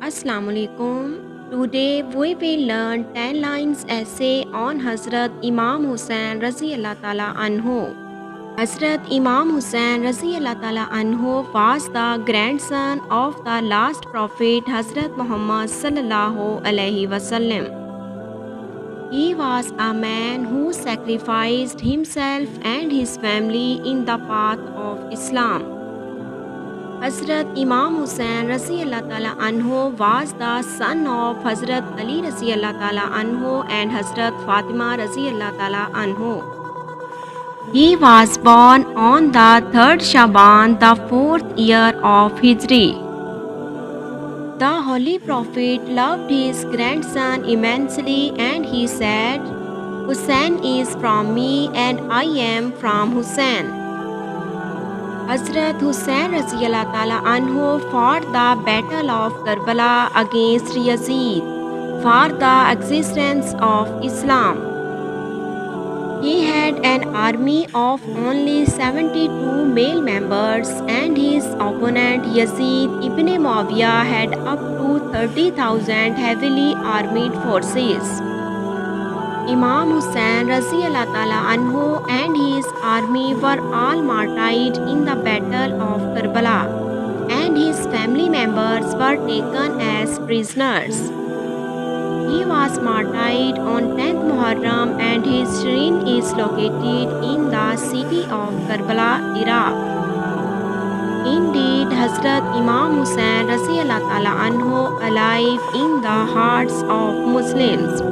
Assalamu alaikum. Today we will learn 10 lines essay on Hazrat Imam Hussain Raziyallah Ta'ala Anhu. Hazrat Imam Hussain Raziyallah Ta'ala Anhu was the grandson of the last prophet Hazrat Muhammad Sallallahu Alaihi Wasallam. He was a man who sacrificed himself and his family in the path of Islam. Hazrat Imam Hussain Raziyallah Ta'ala Anhu was the son of Hazrat Ali Raziyallah Ta'ala Anhu and Hazrat Fatima Raziyallah Ta'ala Anhu. He was born on the 3rd Shaban, the 4th year of Hijri. The Holy Prophet loved his grandson immensely and he said, "Hussain is from me and I am from Hussain." Hazrat Hussain Raziyallah Ta'ala Anhu fought the Battle of Karbala against Yazid for the existence of Islam. He had an army of only 72 male members and his opponent Yazid ibn Muawiyah had up to 30,000 heavily armed forces. Imam Hussain Raziyallah Ta'ala Anhu and his army were all martyred in the Battle of Karbala, and his family members were taken as prisoners. He was martyred on 10th Muharram and his shrine is located in the city of Karbala, Iraq. Indeed, Hazrat Imam Hussain Raziyallah Ta'ala Anhu alive in the hearts of Muslims.